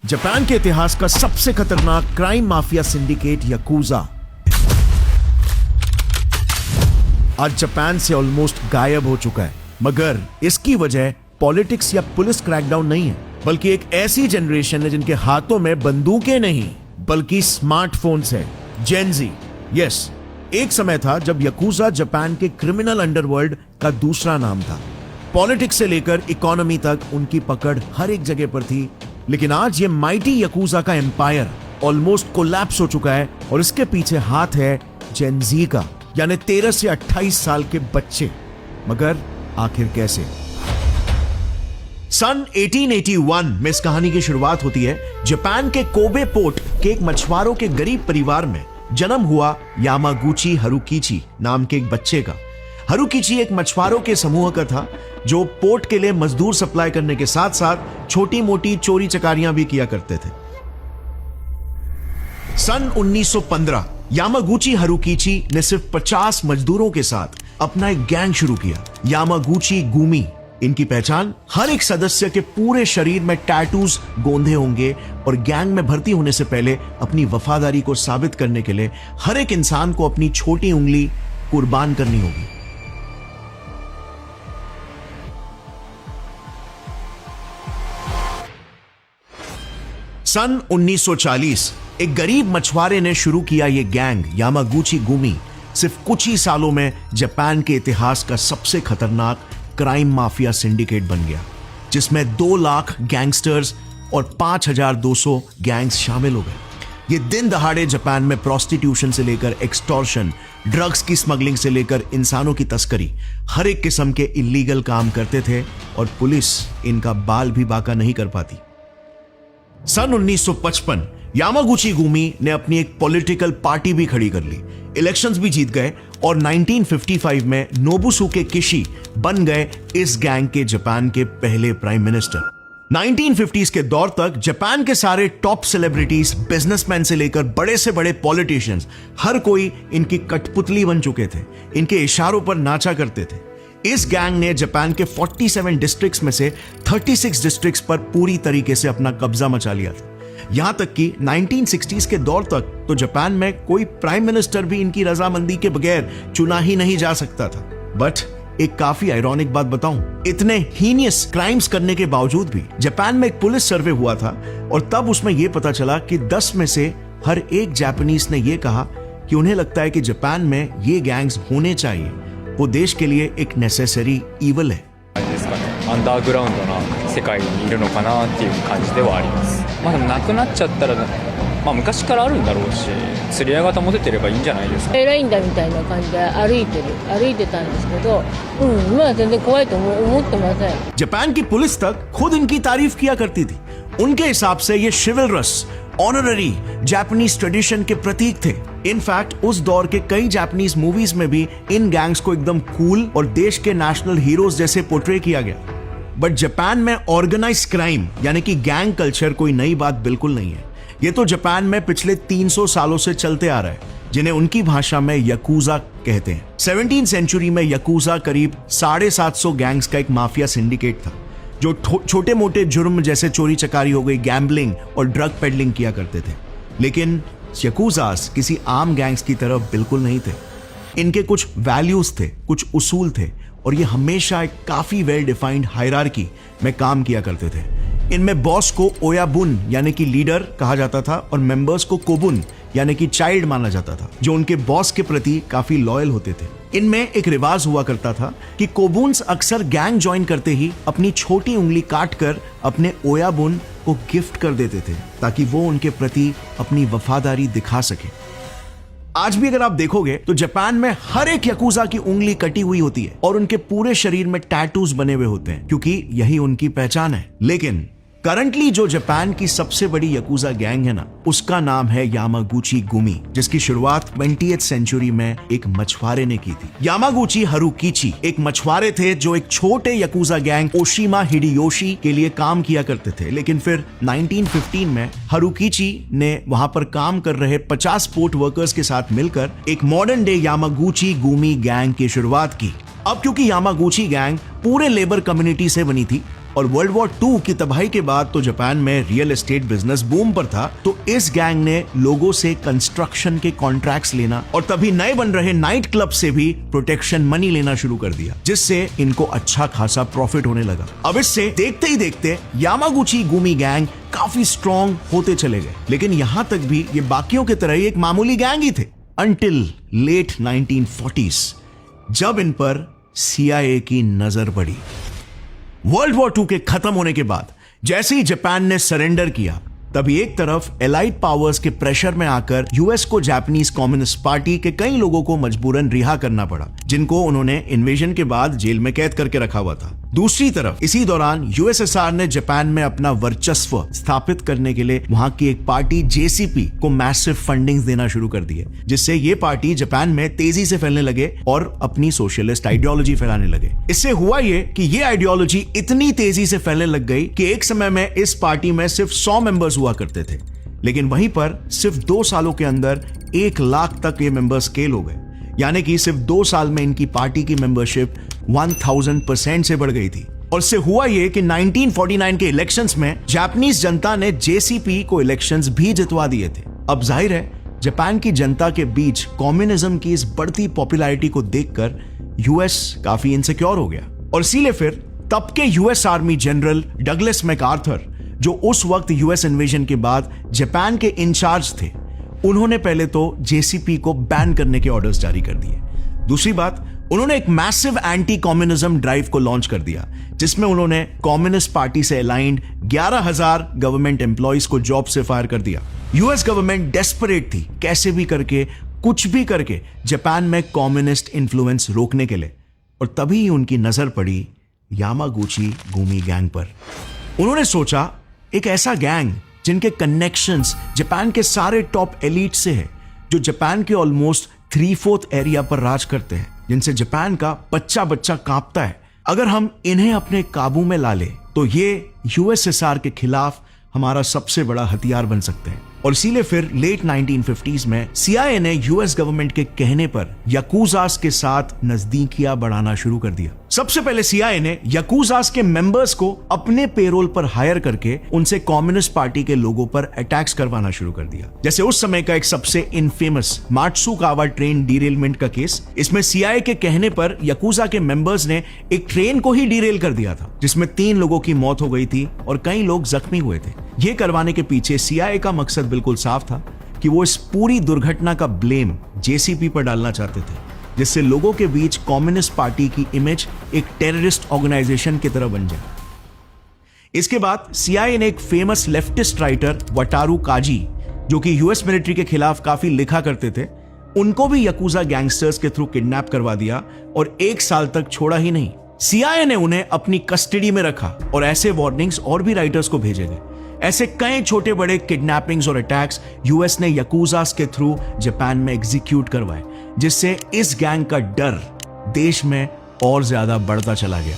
Japan के इतिहास का सबसे खतरनाक क्राइम माफिया सिंडिकेट याकूजा आज जापान से ऑलमोस्ट गायब हो चुका है। मगर इसकी वजह पॉलिटिक्स या पुलिस क्रैकडाउन नहीं है, बल्कि एक ऐसी जनरेशन है जिनके हाथों में बंदूकें नहीं बल्कि स्मार्टफोन्स है। जेन ज़ी। यस, एक समय था जब याकूजा जापान के क्रिमिनल अंडरवर्ल्ड का दूसरा नाम था। पॉलिटिक्स से लेकर इकोनॉमी तक उनकी पकड़ हर एक जगह पर थी। लेकिन आज ये माइटी याकूजा का एम्पायर ऑलमोस्ट कोलैप्स हो चुका है और इसके पीछे हाथ है जेन ज़ी का, यानी 13 से 28 साल के बच्चे। मगर आखिर कैसे? सन 1881 में इस कहानी की शुरुआत होती है। जापान के कोबे पोर्ट के एक मछुआरों के गरीब परिवार में जन्म हुआ यामागुची हारुकीची नाम के एक बच्चे का। हारुकीची एक मछुआरों के समूह का था जो पोर्ट के लिए मजदूर सप्लाई करने के साथ साथ छोटी मोटी चोरी चकारियां भी किया करते थे। सन 1915 यामागुची हारुकीची ने सिर्फ 50 मजदूरों के साथ अपना एक गैंग शुरू किया, यामागुची गुमी। इनकी पहचान, हर एक सदस्य के पूरे शरीर में टैटूज गोंधे होंगे और गैंग में भर्ती होने से पहले अपनी वफादारी को साबित करने के लिए हर एक इंसान को अपनी छोटी उंगली कुर्बान करनी होगी। सन 1940 एक गरीब मछुआरे ने शुरू किया ये गैंग यामागुची गुमी सिर्फ कुछ ही सालों में जापान के इतिहास का सबसे खतरनाक क्राइम माफिया सिंडिकेट बन गया, जिसमें 2 लाख गैंगस्टर्स और 5200 गैंग्स शामिल हो गए। ये दिन दहाड़े जापान में प्रोस्टिट्यूशन से लेकर एक्सटॉर्शन, ड्रग्स की स्मगलिंग से लेकर इंसानों की तस्करी, हर एक किस्म के इलीगल काम करते थे और पुलिस इनका बाल भी बाका नहीं कर पाती। सन 1955 यामागुची गुमी ने अपनी एक पॉलिटिकल पार्टी भी खड़ी कर ली, इलेक्शंस भी जीत गए और 1955 में नोबुसुके किशी बन गए इस गैंग के जापान के पहले प्राइम मिनिस्टर। 1950s के दौर तक जापान के सारे टॉप सेलिब्रिटीज, बिजनेसमैन से लेकर बड़े से बड़े पॉलिटिशियंस, हर कोई इनकी कठपुतली बन चुके थे, इनके इशारों पर नाचा करते थे। इस गैंग ने जापान के 47 डिस्ट्रिक्ट्स में से 36 डिस्ट्रिक्ट्स पर पूरी तरीके से अपना कब्जा मचा लिया था। यहां तक कि 1960s के दौर तक तो जापान में कोई प्राइम मिनिस्टर भी इनकी रजामंदी के बगैर चुना ही नहीं जा सकता था। बट एक काफी आयरॉनिक बात बताऊं, इतने हीनियस क्राइम्स करने के बावजूद भी जापान में एक पुलिस सर्वे हुआ था और तब उसमें यह पता चला कि 10 में से हर एक जापानीज ने यह कहा कि उन्हें लगता है कि जापान में ये गैंग्स होने चाहिए, वो देश के लिए एक नेसेसरी ईवल है। アンダーグラウンドな世界にいるのかなっていう感じではあります。まあでもなくなっちゃったら、まあ昔からあるんだろうし、釣り合い方持ててればいいんじゃないですか。偉いんだみたいな感じで歩いてたんですけど、今は全然怖いと思ってません。जापान की पुलिस तक खुद इनकी तारीफ किया करती थी। उनके हिसाब से ये शिवलरस, ऑनररी जापानीज ट्रेडिशन के प्रतीक थे। इनफैक्ट उस दौर के कई जापानीज मूवीज में भी इन गैंग्स को एकदम कूल और देश के नेशनल हीरोज जैसे पोर्ट्रे किया गया। बट जापान में ऑर्गेनाइज क्राइम यानी कि गैंग कल्चर कोई नई बात बिल्कुल नहीं है। ये तो जापान में पिछले 300 सालों से चलते आ रहा है, जिन्हें उनकी भाषा में याकूजा कहते हैं। 17वीं सेंचुरी में याकूजा करीब 750 गैंग्स का एक माफिया सिंडिकेट था, जो छोटे मोटे जुर्म जैसे चोरी चकारी हो गई, गैम्बलिंग और ड्रग पेडलिंग किया करते थे। लेकिन याकूजास किसी आम गैंग्स की तरह बिल्कुल नहीं थे। इनके कुछ वैल्यूज थे, कुछ उसूल थे और ये हमेशा एक काफी वेल डिफाइंड हायरार्की में काम किया करते थे। इनमें बॉस को ओयाबुन यानी कि लीडर कहा जाता था और मेंबर्स को कोबुन यानी कि चाइल्ड माना जाता था, जो उनके बॉस के प्रति काफी लॉयल होते थे। इनमें एक रिवाज हुआ करता था कि कोबुन्स अक्सर गैंग ज्वाइन करते ही अपनी छोटी उंगली काटकर अपने ओयाबुन को गिफ्ट कर देते थे, ताकि वो उनके प्रति अपनी वफादारी दिखा सके। आज भी अगर आप देखोगे तो जापान में हर एक याकूजा की उंगली कटी हुई होती है और उनके पूरे शरीर में टैटूज बने हुए होते हैं, क्योंकि यही उनकी पहचान है। लेकिन करंटली जो जापान की सबसे बड़ी याकूजा गैंग है ना, उसका नाम है यामागुची गुमी, जिसकी शुरुआत 20th सेंचुरी में एक मछुआरे ने की थी। यामागुची हारुकीची एक मछुआरे थे जो एक छोटे याकूजा गैंग ओशिमा हिडेयोशी के लिए काम किया करते थे। लेकिन फिर 1915 में हारुकीची ने वहां पर काम कर रहे 50 पोर्ट वर्कर्स के साथ मिलकर एक मॉडर्न डे यामागुची गुमी गैंग की शुरुआत की। अब क्योंकि यामागुची गैंग पूरे लेबर कम्युनिटी से बनी थी, और वर्ल्ड वॉर 2 की तबाही के बाद तो जापान में रियल एस्टेट बिजनेस बूम पर था, तो इस गैंग ने लोगों से कंस्ट्रक्शन के कॉन्ट्रैक्ट्स लेना और तभी नए बन रहे नाइट क्लब से भी प्रोटेक्शन मनी लेना शुरू कर दिया, जिससे इनको अच्छा खासा प्रॉफिट होने लगा। अब इससे देखते ही देखते यामागुची गुमी गैंग काफी स्ट्रॉन्ग होते चले गए, लेकिन यहां तक भी ये बाकियों की तरह ही एक मामूली गैंग ही थे अंटिल लेट 1940s, जब इन पर CIA की नजर पड़ी। वर्ल्ड वॉर 2 के खत्म होने के बाद जैसे ही जापान ने सरेंडर किया, तभी एक तरफ एलाइड पावर्स के प्रेशर में आकर यूएस को जापानीज कम्युनिस्ट पार्टी के कई लोगों को मजबूरन रिहा करना पड़ा, जिनको उन्होंने इन्वेजन के बाद जेल में कैद करके रखा हुआ था। दूसरी तरफ इसी दौरान यूएसएसआर ने जापान में अपना वर्चस्व स्थापित करने के लिए वहां की एक पार्टी JCP को मैसिव फंडिंग देना शुरू कर दिए, जिससे ये पार्टी जापान में तेजी से फैलने लगे और अपनी सोशलिस्ट आइडियोलॉजी फैलाने लगे। इससे हुआ ये कि ये आइडियोलॉजी इतनी तेजी से फैलने लग गई कि एक समय में इस पार्टी में सिर्फ 100 मेंबर्स हुआ करते थे, लेकिन वहीं पर सिर्फ 2 सालों के अंदर 1 लाख तक ये मेंबर्स स्केल हो गए। यानी कि सिर्फ 2 साल में इनकी पार्टी की मेंबरशिप 1000% से बढ़ गई थी। और इससे हुआ ये कि 1949 के इलेक्शंस में जापानीज जनता ने JCP को इलेक्शंस भी जितवा दिए थे। अब जाहिर है जापान की जनता के बीच कम्युनिज्म की इस बढ़ती पॉपुलैरिटी को देखकर यूएस काफी इनसिक्योर हो गया, और इसीलिए फिर तब के US army general Douglas MacArthur, जो उस वक्त यूएस इन्वेजन के बाद जापान के इंचार्ज थे, उन्होंने पहले तो JCP को बैन करने के ऑर्डर्स जारी कर दिए। दूसरी बात, उन्होंने एक मैसिव एंटी कम्युनिज्म ड्राइव को लॉन्च कर दिया, जिसमें उन्होंने कम्युनिस्ट पार्टी से अलाइंड 11,000 गवर्नमेंट एम्प्लॉइज को जॉब से फायर कर दिया। यूएस गवर्नमेंट डेस्परेट थी कैसे भी करके, कुछ भी करके जापान में कम्युनिस्ट इन्फ्लुएंस रोकने के लिए, और तभी उनकी नजर पड़ी यामागुची गुमी गैंग पर। उन्होंने सोचा एक ऐसा गैंग जिनके कनेक्शंस जापान के सारे टॉप एलीट से है, जो जापान के ऑलमोस्ट 3/4 एरिया पर राज करते हैं, जिनसे जापान का बच्चा बच्चा कांपता है। अगर हम इन्हें अपने काबू में ला ले तो ये यूएसएसआर के खिलाफ हमारा सबसे बड़ा हथियार बन सकते हैं। और इसीलिए फिर लेट 1950s में CIA ने यूएस गवर्नमेंट के कहने पर याकूजास के साथ नजदीकियां बढ़ाना शुरू कर दिया। सबसे पहले CIA ने याकूजास के मेंबर्स को अपने पेरोल पर हायर करके उनसे कम्युनिस्ट पार्टी के लोगों पर अटैक्स करवाना शुरू कर दिया। जैसे उस समय का एक सबसे इनफेमस मात्सुकावा ट्रेन डिरेलमेंट का केस। इसमें CIA के कहने पर याकूजा के मेंबर्स ने एक ट्रेन को ही डिरेल कर दिया था, जिसमें 3 लोगों की मौत हो गई थी और कई लोग जख्मी हुए थे। ये करवाने के पीछे CIA का मकसद बिल्कुल साफ था कि वो इस पूरी दुर्घटना का ब्लेम JCP पर डालना चाहते थे, जिससे लोगों के बीच कम्युनिस्ट पार्टी की इमेज एक टेररिस्ट ऑर्गेनाइजेशन की तरह बन जाए। इसके बाद CIA ने एक फेमस लेफ्टिस्ट राइटर वटारू काजी, जो कि यूएस मिलिट्री के खिलाफ काफी लिखा करते थे, उनको भी याकूजा गैंगस्टर्स के थ्रू किडनैप करवा दिया और 1 साल तक छोड़ा ही नहीं। CIA ने उन्हें अपनी कस्टडी में रखा और ऐसे वार्निंग्स और भी राइटर्स को भेजे गए। ऐसे कई छोटे बड़े किडनैपिंग्स और अटैक्स यूएस ने याकूजास के थ्रू जापान में एग्जीक्यूट करवाए, जिससे इस गैंग का डर देश में और ज्यादा बढ़ता चला गया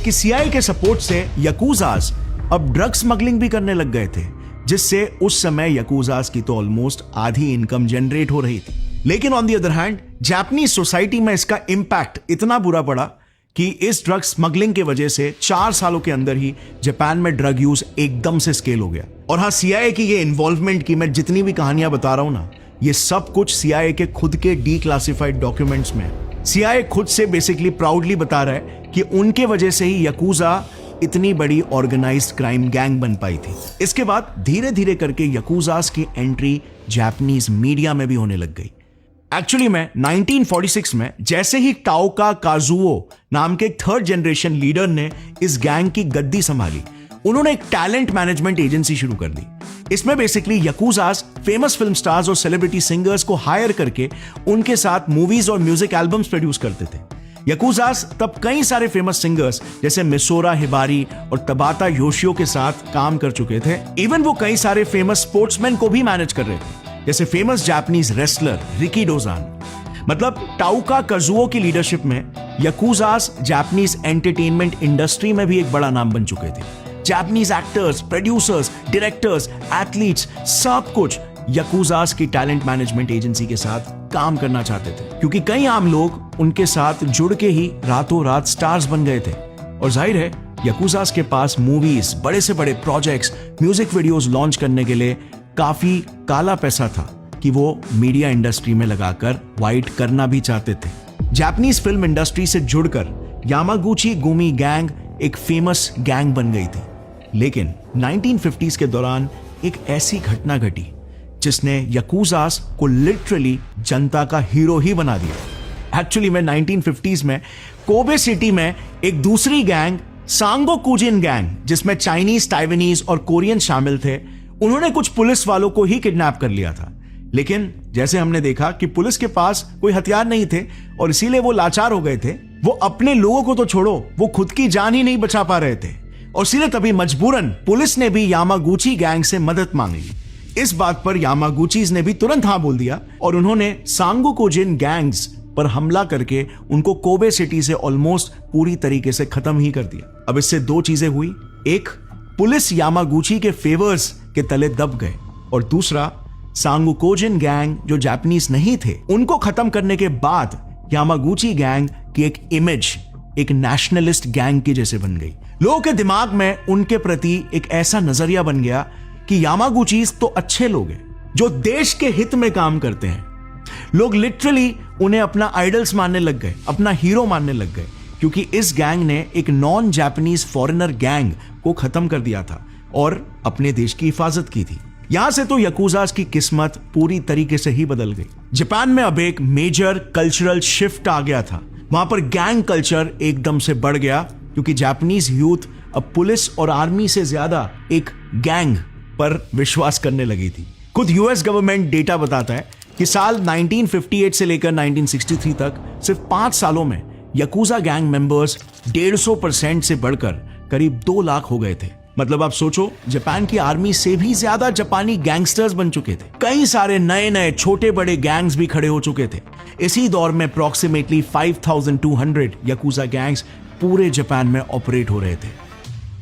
कि CIA के सपोर्ट से याकूजास अब ड्रग स्मगलिंग भी करने लग गए थे, जिससे उस समय याकूजास की तो ऑलमोस्ट आधी इनकम जनरेट हो रही थी। लेकिन on the other hand Japanese society में इसका इंपैक्ट इतना बुरा पड़ा कि इस ड्रग स्मगलिंग के वजह से 4 सालों के अंदर ही जापान में ड्रग यूज एकदम से स्केल हो गया। और हाँ, CIA की ये इन्वॉल्वमेंट की मैं जितनी भी कहानियां बता रहा हूं ना, ये सब कुछ CIA के खुद के डीक्लासिफाइड डॉक्यूमेंट्स में है। CIA खुद से बेसिकली प्राउडली बता रहा है कि उनके वजह से ही याकूजा इतनी बड़ी ऑर्गेनाइज्ड क्राइम गैंग बन पाई थी। इसके बाद धीरे धीरे करके याकूजास की एंट्री जापानीज मीडिया में भी होने लग गई। एक्चुअली में 1946 में जैसे ही टाओका काजुओ नाम के एक 3rd जनरेशन लीडर ने इस गैंग की गद्दी संभाली, उन्होंने एक टैलेंट मैनेजमेंट एजेंसी शुरू कर दी। इसमें बेसिकली याकूजास फेमस फिल्म स्टार्स और सेलिब्रिटी सिंगर्स को हायर करके उनके साथ मूवीज और म्यूजिक एल्बम्स प्रोड्यूस करते थे। याकूजास तब कई सारे फेमस सिंगर्स जैसे मिसोरा हिबारी और तबाता योशियो के साथ काम कर चुके थे। इवन वो कई सारे फेमस स्पोर्ट्समैन को भी मैनेज कर रहे थे, जैसे फेमस जापानीज रेसलर रिकी डोजान। मतलब टाओका काजुओ की लीडरशिप में याकूजास जापानीज एंटरटेनमेंट इंडस्ट्री में भी एक बड़ा नाम बन चुके थे। Japanese actors, producers, directors, athletes, सब कुछ याकूजास की टैलेंट मैनेजमेंट एजेंसी के साथ काम करना चाहते थे, क्योंकि कई आम लोग उनके साथ जुड़ के ही रातों रात स्टार्स बन गए थे। और जाहिर है यकूजास के पास मूवीज, बड़े से बड़े प्रोजेक्ट्स, म्यूजिक वीडियोस लॉन्च करने के लिए काफी काला पैसा था कि वो मीडिया इंडस्ट्री में लगाकर वाइट करना भी चाहते थे। जापानीज फिल्म इंडस्ट्री से जुड़कर यामागुची गुमी गैंग एक फेमस गैंग बन गई थी। लेकिन 1950s के दौरान एक ऐसी घटना घटी जिसने यकूजास को लिटरली जनता का हीरो ही बना दिया। एक्चुअली में 1950s में कोबे सिटी में एक दूसरी गैंग सांगोकुजिन गैंग, जिसमें चाइनीज, ताइवानीज और कोरियन शामिल थे, उन्होंने कुछ पुलिस वालों को ही किडनैप कर लिया था। लेकिन जैसे हमने देखा कि पुलिस के पास कोई हथियार नहीं थे और इसीलिए वो लाचार हो गए थे। वो अपने लोगों को तो छोड़ो, वो खुद की जान ही नहीं बचा पा रहे थे और इसीलिए तभी मजबूरन पुलिस ने भी यामागुची गैंग से मदद मांग ली। इस बात पर यामागुचीज ने भी तुरंत हाँ बोल दिया और उन्होंने सांगोकुजिन गैंग्स पर हमला करके उनको कोबे सिटी से ऑलमोस्ट पूरी तरीके से खत्म ही कर दिया। अब इससे दो चीजें हुई, एक, पुलिस यामागुची के फेवर्स के तले दब गए और दूसरा, सांगोकुजिन गैंग जो जापानीज नहीं थे उनको खत्म करने के बाद यामागुची गैंग की एक इमेज एक नेशनलिस्ट गैंग की जैसे बन गई। लोगों के दिमाग में उनके प्रति एक ऐसा नजरिया बन गया कि यामागुचीज तो अच्छे लोग हैं जो देश के हित में काम करते हैं। लोग लिटरली उन्हें अपना आइडल्स मानने लग गए, अपना हीरो मानने लग गए, क्योंकि इस गैंग ने एक नॉन जापानीज फॉरेनर गैंग को खत्म कर दिया था और अपने देश की हिफाजत की थी। यहां से तो यकूजास की किस्मत पूरी तरीके से ही बदल गई। जापान में अब एक मेजर कल्चरल शिफ्ट आ गया था। वहां पर गैंग कल्चर एकदम से बढ़ गया क्योंकि जापानीज यूथ अब पुलिस और आर्मी से ज्यादा एक गैंग पर विश्वास करने लगी थी। खुद यूएस गवर्नमेंट डेटा बताता है कि साल 1958 से लेकर 1963 तक सिर्फ 5 सालों में यकूजा गैंग मेंबर्स 150% से बढ़कर करीब 2 लाख हो गए थे। मतलब आप सोचो, जापान की आर्मी से भी ज्यादा जापानी गैंगस्टर्स बन चुके थे। कई सारे नए नए छोटे बड़े गैंग्स भी खड़े हो चुके थे। इसी दौर में अप्रॉक्सीमेटली 5200 यकूजा गैंग्स पूरे जापान में ऑपरेट हो रहे थे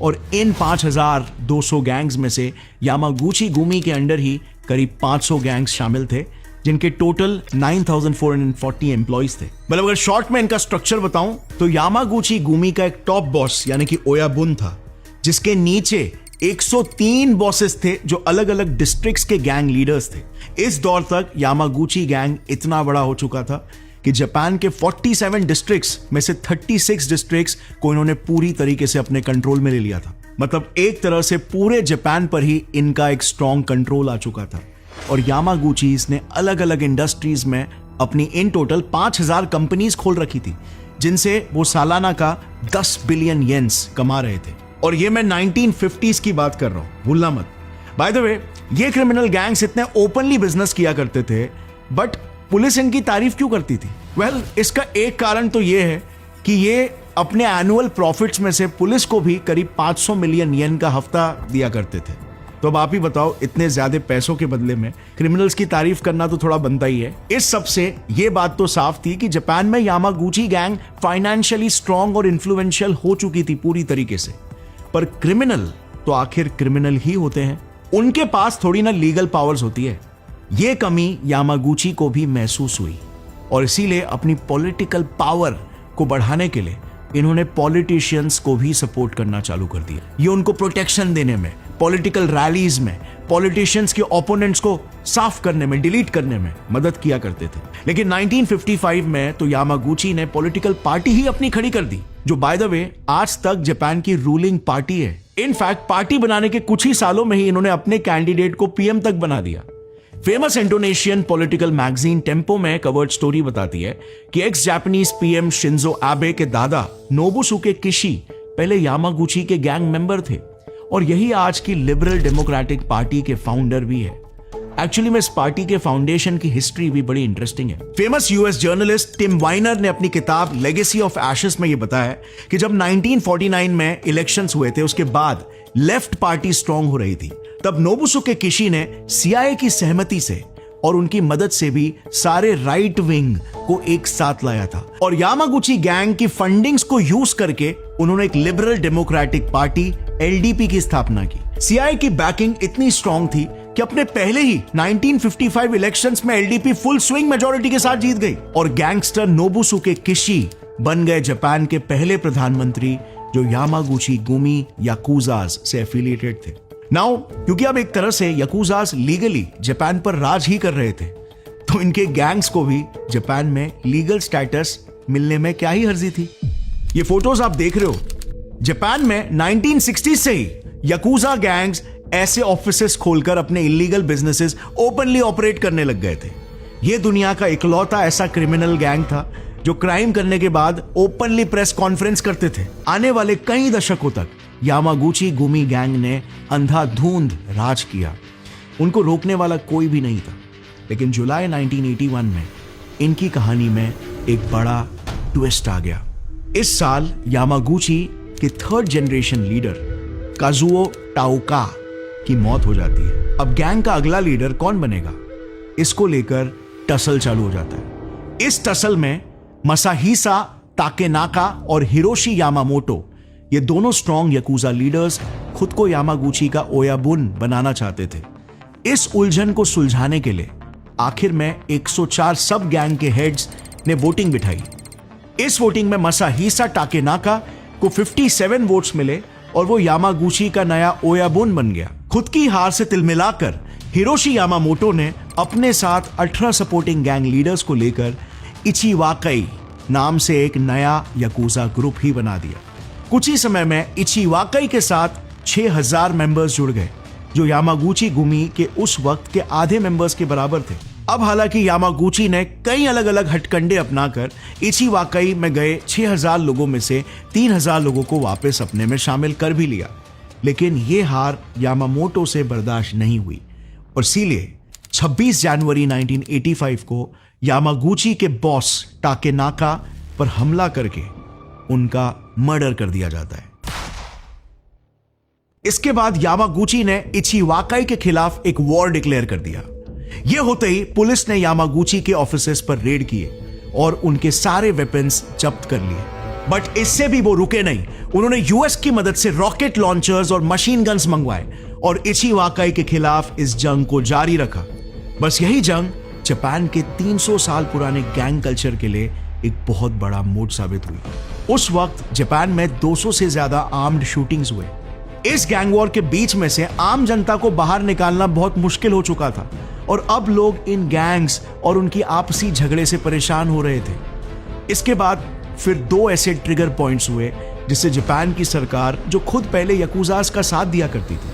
और इन 5200 गैंग्स में से यामागुची गुमी के अंडर ही करीब 500 गैंग्स शामिल थे, जिनके टोटल 9440 एम्प्लॉइज थे। मतलब अगर शॉर्ट में इनका स्ट्रक्चर बताऊं तो यामागुची गुमी का एक टॉप बॉस यानी कि ओयाबुन था, जिसके नीचे 103 बॉसेस थे जो अलग अलग डिस्ट्रिक्ट्स के गैंग लीडर्स थे। इस दौर तक यामागुची गैंग इतना बड़ा हो चुका था कि जापान के 47 डिस्ट्रिक्ट्स में से 36 डिस्ट्रिक्ट्स को इन्होंने पूरी तरीके से अपने कंट्रोल में ले लिया था। मतलब एक तरह से पूरे जापान पर ही इनका एक स्ट्रॉन्ग कंट्रोल आ चुका था और यामागुचीज ने अलग अलग इंडस्ट्रीज में अपनी इन टोटल 5000 कंपनीज खोल रखी थी, जिनसे वो सालाना का 10 बिलियन येन्स कमा रहे थे। और ये मैं 1950s की बात कर रहा हूं, भूलना मत। बाय द वे, ये क्रिमिनल गैंग्स इतने ओपनली बिजनेस किया करते थे, बट पुलिस इनकी तारीफ क्यों करती थी? वेल, इसका एक कारण तो ये है कि ये अपने एनुअल प्रॉफिट्स में से पुलिस को भी करीब 500 मिलियन येन का हफ्ता दिया करते थे। तो अब आप ही बताओ, इतने ज्यादा पैसों के बदले में क्रिमिनल्स की तारीफ करना तो थोड़ा बनता ही है। इस सब से ये बात तो साफ थी कि जापान में यामागुची गैंग फाइनेंशियली स्ट्रांग और इन्फ्लुएंशियल हो चुकी थी पूरी तरीके से। पर क्रिमिनल तो आखिर क्रिमिनल ही होते हैं, उनके पास थोड़ी ना लीगल पावर्स होती है। यह कमी यामागुची को भी महसूस हुई और इसीलिए अपनी पॉलिटिकल पावर को बढ़ाने के लिए इन्होंने पॉलिटिशियंस को भी सपोर्ट करना चालू कर दिया। ये उनको प्रोटेक्शन देने में, पॉलिटिकल रैलीज में, पॉलिटिशियंस के ओपोनेंट्स को साफ करने में, डिलीट करने में मदद किया करते थे। लेकिन 1955 में तो यामागुची ने पॉलिटिकल पार्टी ही अपनी खड़ी कर दी, जो बाय द वे आज तक जापान की रूलिंग पार्टी है। इनफैक्ट पार्टी बनाने के कुछ ही सालों में ही इन्होंने अपने कैंडिडेट को पीएम तक बना दिया। Famous Indonesian political magazine tempo में कवर्ड स्टोरी बताती है कि x Japanese PM Shinzo Abe के दादा नोबुसुके किशी पहले यामागुची के गैंग मेंबर थे और यही आज की लिबरल डेमोक्रेटिक पार्टी के फाउंडर भी है। एक्चुअली में इस पार्टी के फाउंडेशन की हिस्ट्री भी बड़ी इंटरेस्टिंग है। फेमस यूएस जर्नलिस्ट टिम वाइनर ने अपनी किताब लेगेसी ऑफ एशेस में यह बताया कि जब 1949 में इलेक्शंस हुए थे, उसके बाद लेफ्ट पार्टी स्ट्रांग हो रही थी। तब नोबुसुके किशी ने सीआईए की सहमति से और उनकी मदद से भी सारे राइट विंग को एक साथ लाया था और यामागुची गैंग की फंडिंग्स को यूज करके उन्होंने एक लिबरल डेमोक्रेटिक पार्टी एलडीपी की स्थापना की। सीआईए की बैकिंग इतनी स्ट्रांग थी कि अपने पहले ही 1955 इलेक्शंस में एलडीपी फुल स्विंग मेजॉरिटी के साथ जीत गई और गैंगस्टर नोबुसुके किशी बन गए जापान के पहले प्रधानमंत्री जो यामागुची गुमी याकुजास से एफिलिएटेड थे। नाउ क्योंकि अब एक तरह से याकुजास लीगली जापान पर राज ही कर रहे थे, तो इनके गैंग्स को भी जापान में लीगल स्टेटस मिलने में क्या ही हर्जी थी। ये फोटोज आप देख रहे हो, जापान में 1960 से ही याकुजा गैंग्स ऐसे ऑफिसेस खोलकर अपने इलीगल बिजनेसेस ओपनली ऑपरेट करने लग गए थे। यह दुनिया का इकलौता ऐसा क्रिमिनल गैंग था जो क्राइम करने के बाद ओपनली प्रेस कॉन्फ्रेंस करते थे। आने वाले कई दशकों तक यामागुची गुमी गैंग ने अंधाधुंध राज किया, उनको रोकने वाला कोई भी नहीं था। लेकिन जुलाई 1981 में इनकी कहानी में एक बड़ा ट्विस्ट आ गया। इस साल यामागुची के थर्ड जनरेशन लीडर काजुओ टाओका की मौत हो जाती है। अब गैंग का अगला लीडर कौन बनेगा, इसको लेकर टसल चालू हो जाता है। इस टसल में मसाहिसा ताकेनाका और हिरोशी यामामोटो, ये दोनों स्ट्रॉन्ग याकुजा लीडर्स, खुद को यामागुची का ओयाबुन बनाना चाहते थे। इस उलझन को सुलझाने के लिए आखिर में 104 सब गैंग के हेड्स ने वोटिंग बिठाई। इस वोटिंग में मसाहिसा टाकेनाका को 57 वोट्स मिले और वो यामागुची का नया ओयाबुन बन गया। खुद की हार से तिलमिलाकर हिरोशी यामामोटो ने अपने साथ 18 सपोर्टिंग गैंग लीडर्स को लेकर इचिवाकई नाम से एक नया याकुजा ग्रुप ही बना दिया। कुछ ही समय में इचिवाकई के साथ 6000 मेंबर्स जुड़ गए, जो यामागुची गुमी के उस वक्त के आधे मेंबर्स के बराबर थे। अब हालांकि यामागुची ने कई अलग अलग हथकंडे अपनाकर इचिवाकई में गए 6000 लोगों में से 3000 लोगों को वापस अपने में शामिल कर भी लिया। लेकिन यह हार यामामोटो से बर्दाश्त नहीं हुई और इसीलिए 26 जनवरी 1985 को यामागुची के बॉस टाकेनाका पर हमला करके उनका मर्डर कर दिया जाता है। इसके बाद यामागुची ने इचिवाकई के खिलाफ एक वॉर डिक्लेयर कर दिया। यह होते ही पुलिस ने यामागुची के ऑफिसेस पर रेड किए और उनके सारे वेपन्स जब्त कर लिए। बट इससे भी वो रुके नहीं, उन्होंने यूएस की मदद से रॉकेट लॉन्चर्स और मशीन गन्स मंगवाए और इचिवाकई के खिलाफ इस जंग को जारी रखा। बस यही जंग जापान के 300 साल पुराने गैंग कल्चर के लिए एक बहुत बड़ा मोड़ साबित हुई। उस वक्त जापान में 200 से ज्यादा आर्म्ड शूटिंग्स हुए। इस गैंग वॉर के बीच में से आम जनता को बाहर निकालना बहुत मुश्किल हो चुका था और अब लोग इन गैंग्स और उनकी आपसी झगड़े से परेशान हो रहे थे। इसके बाद फिर 2 ऐसे ट्रिगर पॉइंट्स हुए जिससे जापान की सरकार, जो खुद पहले याकुजास का साथ दिया करती थी,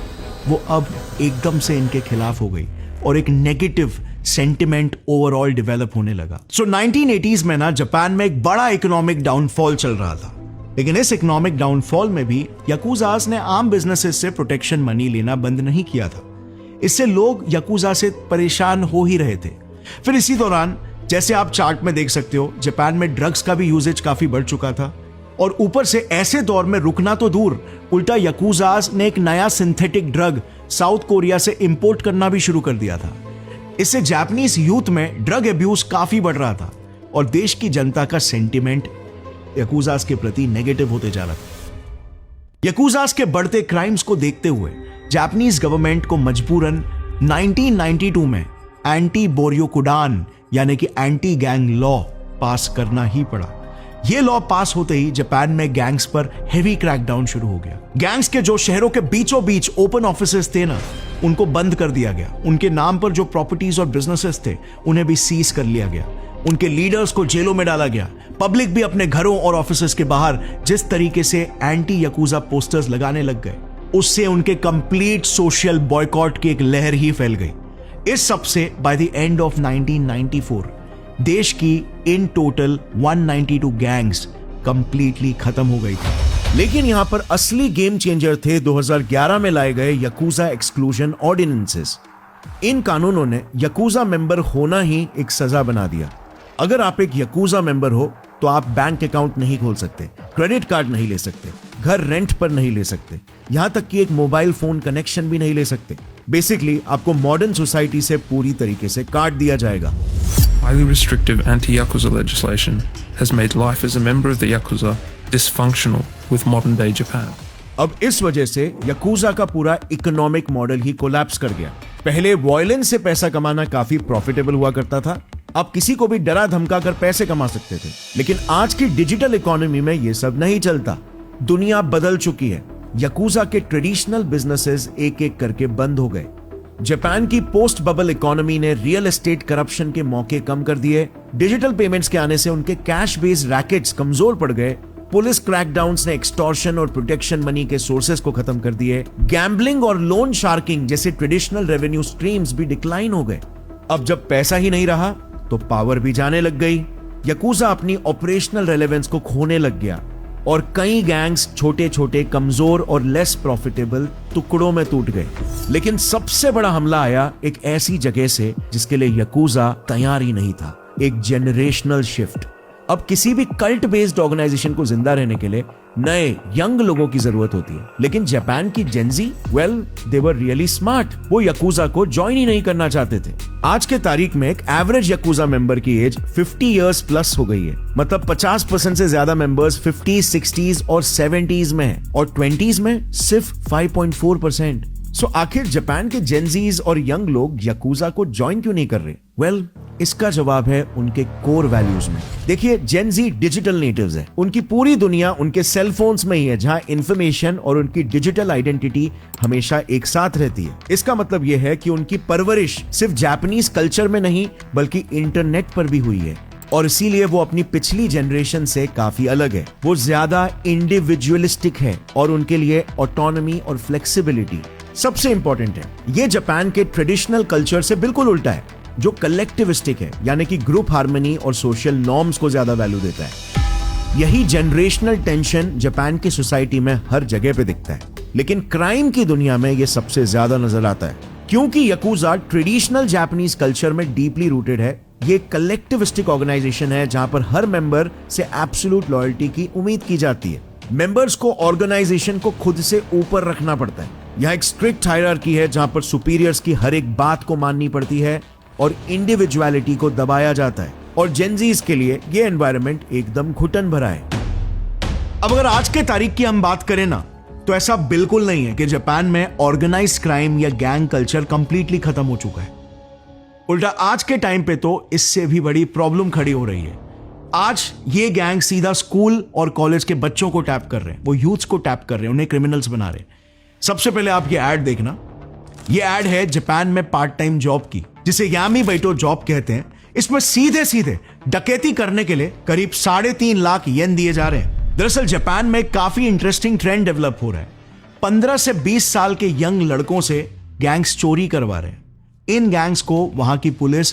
वो अब एकदम से इनके खिलाफ हो गई और एक नेगेटिव सेंटिमेंट ओवरऑल डेवलप होने लगा। सो 1980s में ना जापान में एक बड़ा इकोनॉमिक डाउनफॉल चल रहा था। लेकिन इस इकोनॉमिक डाउनफॉल में भी याकुजास ने आम बिजनेसेस से प्रोटेक्शन मनी लेना बंद नहीं किया था। इससे लोग याकुजा से परेशान हो ही रहे थे। फिर इसी दौरान, जैसे आप चार्ट में देख सकते हो, जापान में ड्रग्स का भी यूजेज काफी बढ़ चुका था और ऊपर से ऐसे दौर में रुकना तो दूर, उल्टा याकुजास ने एक नया सिंथेटिक ड्रग साउथ कोरिया से इंपोर्ट करना भी शुरू कर दिया था। इससे जापानीज यूथ में ड्रग अब्यूज काफी बढ़ रहा था और देश की जनता का सेंटिमेंट याकुजास के प्रति नेगेटिव होते जा रहा था। याकुजास के बढ़ते क्राइम्स को देखते हुए जापानीज गवर्नमेंट को मजबूरन 1992 में एंटी बोर्योकुडान यानी कि एंटी गैंग लॉ पास करना ही पड़ा। यह लॉ पास होते ही जापान में गैंग्स पर हेवी क्रैकडाउन शुरू हो गया। गैंग्स के जो शहरों के बीचों बीच ओपन ऑफिसेस थे ना, उनको बंद कर दिया गया। उनके नाम पर जो प्रॉपर्टीज और बिजनेसेस थे, उन्हें भी सीज कर लिया गया। उनके लीडर्स को जेलों में डाला गया। पब्लिक भी अपने घरों और ऑफिसेस के बाहर जिस तरीके से एंटी याकुजा पोस्टर्स लगाने लग गए, उससे उनके कंप्लीट सोशल बॉयकॉट की एक लहर ही फैल गई। इस सब से बाय द एंड ऑफ 1994 देश की इन टोटल 192 गैंग्स कंप्लीटली खत्म हो गई थी। लेकिन यहां पर असली गेम चेंजर थे 2011 में लाए गए याकुजा एक्सक्लूजन ऑर्डिनेंसेस। इन कानूनों ने याकुजा मेंबर होना ही एक सजा बना दिया। अगर आप एक याकुजा मेंबर हो तो आप बैंक अकाउंट नहीं खोल सकते, क्रेडिट कार्ड नहीं ले सकते, घर रेंट पर नहीं ले सकते, यहां तक कि एक मोबाइल फोन कनेक्शन भी नहीं ले सकते। बेसिकली आपको मॉडर्न सोसाइटी से पूरी तरीके से काट दिया जाएगा। Highly restrictive anti-Yakuza legislation has made life as a member of the Yakuza dysfunctional with modern day Japan. अब इस वजह से याकुजा का पूरा इकोनॉमिक मॉडल ही कोलैप्स कर गया। पहले वायलेंस से पैसा कमाना काफी प्रॉफिटेबल हुआ करता था। आप किसी को भी डरा धमका कर पैसे कमा सकते थे। लेकिन आज की डिजिटल इकोनॉमी में यह सब नहीं चलता। दुनिया बदल चुकी है। यकूजा के ट्रेडिशनल बिजनेसेस एक एक करके बंद हो गए। जापान की पोस्ट बबल इकोनॉमी ने रियल एस्टेट करप्शन के मौके कम कर दिए। डिजिटल पेमेंट्स के आने से उनके कैश बेस्ड रैकेट्स कमजोर पड़ गए। पुलिस क्रैकडाउन्स ने एक्सटॉर्शन और प्रोटेक्शन मनी के सोर्सेस को खत्म कर दिए। गैम्बलिंग और लोन शार्किंग जैसे ट्रेडिशनल रेवेन्यू स्ट्रीम्स भी डिक्लाइन हो गए। अब जब पैसा ही नहीं रहा तो पावर भी जाने लग गई। यकूजा अपनी ऑपरेशनल रेलेवेंस को खोने लग गया और कई गैंग्स छोटे छोटे कमजोर और लेस प्रॉफिटेबल टुकड़ों में टूट गए। लेकिन सबसे बड़ा हमला आया एक ऐसी जगह से जिसके लिए यकूजा तैयार ही नहीं था, एक जनरेशनल शिफ्ट। अब किसी भी कल्ट बेस्ड ऑर्गेनाइजेशन को जिंदा रहने के लिए नए यंग लोगों की जरूरत होती है। लेकिन जापान की Gen Z, well, they were really smart. वो यकूजा को ज्वाइन ही नहीं करना चाहते थे। आज के तारीख में एक एवरेज यकूजा मेंबर की एज 50 इयर्स प्लस हो गई है। मतलब 50% से ज्यादा मेंबर्स 50s, 60s और 70s में हैं और 20s में सिर्फ 5.4%। सो आखिर जापान के जेनजीज और यंग लोग यकूजा को ज्वाइन क्यों नहीं कर रहे? वेल, इसका जवाब है उनके कोर वैल्यूज में। देखिए, जेनजी डिजिटल नेटिव्स है। उनकी पूरी दुनिया उनके सेल फोन्स में ही है, जहां इंफॉर्मेशन और उनकी डिजिटल आइडेंटिटी हमेशा एक साथ रहती है। इसका मतलब यह है कि उनकी परवरिश सिर्फ जापानीज कल्चर में नहीं बल्कि इंटरनेट पर भी हुई है और इसीलिए वो अपनी पिछली जनरेशन से काफी अलग है। वो ज्यादा इंडिविजुअलिस्टिक है और उनके लिए ऑटोनॉमी और फ्लेक्सिबिलिटी सबसे इंपॉर्टेंट है। ये जापान के ट्रेडिशनल कल्चर से बिल्कुल उल्टा है, जो कलेक्टिविस्टिक है, यानी कि ग्रुप हार्मनी और सोशल नॉर्म्स को ज्यादा वैल्यू देता है। यही जनरेशनल टेंशन जापान की सोसाइटी में हर जगह पे दिखता है, लेकिन क्राइम की दुनिया में यह सबसे ज्यादा नजर आता है। क्योंकि यकूजा ट्रेडिशनल जापानीज कल्चर में डीपली रूटेड है। ये कलेक्टिविस्टिक ऑर्गेनाइजेशन है जहां पर हर मेंबर से एब्सोल्यूट लॉयल्टी की उम्मीद की जाती है। मेंबर्स को ऑर्गेनाइजेशन को खुद से ऊपर रखना पड़ता है। यहाँ एक स्ट्रिक्ट हायरार्की है जहां पर सुपीरियर्स की हर एक बात को माननी पड़ती है और इंडिविजुअलिटी को दबाया जाता है। और जेनजीज के लिए ये एनवायरनमेंट एकदम घुटन भरा है। अब अगर आज के तारीख की हम बात करें ना, तो ऐसा बिल्कुल नहीं है कि जापान में ऑर्गेनाइज्ड क्राइम या गैंग कल्चर कंप्लीटली खत्म हो चुका है। उल्टा आज के टाइम पे तो इससे भी बड़ी प्रॉब्लम खड़ी हो रही है। आज ये गैंग सीधा स्कूल और कॉलेज के बच्चों को टैप कर रहे हैं, वो यूथ्स को टैप कर रहे हैं, उन्हें क्रिमिनल्स बना रहे हैं। सबसे पहले आप ये ऐड देखना। ये ऐड है जापान में पार्ट टाइम जॉब की, जिसे यामी बैटो जॉब कहते हैं। इसमें सीधे सीधे डकैती करने के लिए करीब 3.5 लाख येन दिए जा रहे हैं। दरअसल जापान में काफी इंटरेस्टिंग ट्रेंड डेवलप हो रहा है। 15 से 20 साल के यंग लड़कों से गैंग्स चोरी करवा रहे हैं। इन गैंग्स को वहां की पुलिस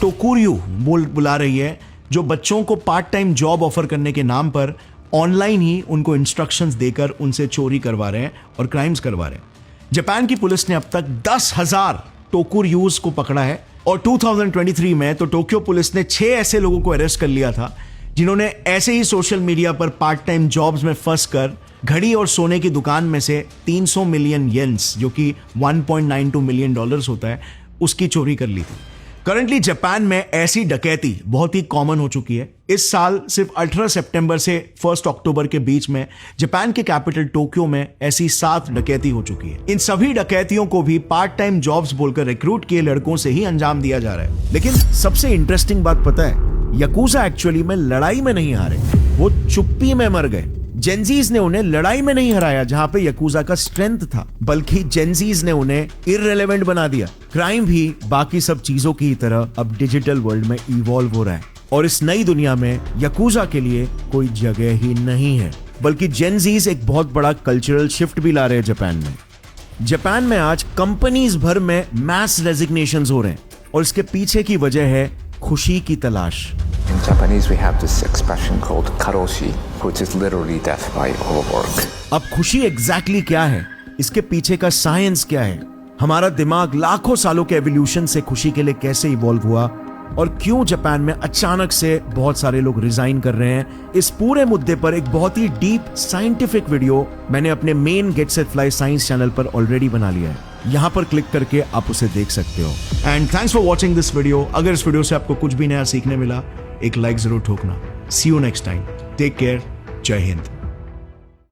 टोकुर्यू बुला रही है, जो बच्चों को पार्ट टाइम जॉब ऑफर करने के नाम पर ऑनलाइन ही उनको इंस्ट्रक्शंस देकर उनसे चोरी करवा रहे हैं और क्राइम्स करवा रहे हैं। जापान की पुलिस ने अब तक 10,000 टोकुर्यूज को पकड़ा है और 2023 में तो टोक्यो पुलिस ने 6 ऐसे लोगों को अरेस्ट कर लिया था जिन्होंने ऐसे ही सोशल मीडिया पर पार्ट टाइम जॉब्स में फंस कर घड़ी और सोने की दुकान में से 300 मिलियन येन्स, जो कि $1.92 मिलियन होता है, उसकी चोरी कर ली थी। करंटली जापान में ऐसी डकैती बहुत ही कॉमन हो चुकी है। इस साल सिर्फ 18 सितंबर से 1 अक्टूबर के बीच में जापान के कैपिटल टोक्यो में ऐसी 7 डकैती हो चुकी है। इन सभी डकैतियों को भी पार्ट टाइम जॉब्स बोलकर रिक्रूट किए लड़कों से ही अंजाम दिया जा रहा है। लेकिन सबसे इंटरेस्टिंग बात पता है, यकूजा एक्चुअली में लड़ाई में नहीं हारे, वो चुप्पी में मर गए। जेनजीज ने उन्हें लड़ाई में नहीं हराया जहां पे यकूजा का स्ट्रेंथ था, बल्कि जेनजीज ने उन्हें इररिलेवेंट बना दिया। क्राइम भी बाकी सब चीजों की तरह अब डिजिटल वर्ल्ड में इवॉल्व हो रहा है और इस नई दुनिया में यकूजा के लिए कोई जगह ही नहीं है, बल्कि जेनजीज एक बहुत बड़ा कल्चरल शिफ्ट भी ला रहे हैं जापान में। जापान में आज कंपनीज भर में मैस रेजिग्नेशंस हो रहे हैं और इसके पीछे की वजह है खुशी की तलाश। In Japanese, we have this expression called karoshi, which is literally death by overwork. अब खुशी एग्जैक्टली क्या है, इसके पीछे का साइंस क्या है, हमारा दिमाग लाखों सालों के एवोल्यूशन से खुशी के लिए कैसे इवॉल्व हुआ और क्यों जापान में अचानक से बहुत सारे लोग रिजाइन कर रहे हैं, इस पूरे मुद्दे पर एक बहुत ही डीप साइंटिफिक वीडियो मैंने अपने main get set fly science channel पर ऑलरेडी बना लिया है। यहां पर क्लिक करके आप उसे देख सकते हो। And thanks for watching this video. अगर इस वीडियो से आपको कुछ भी नया सीखने मिला, एक लाइक जरूर ठोकना। See you next time. Take care. जय हिंद।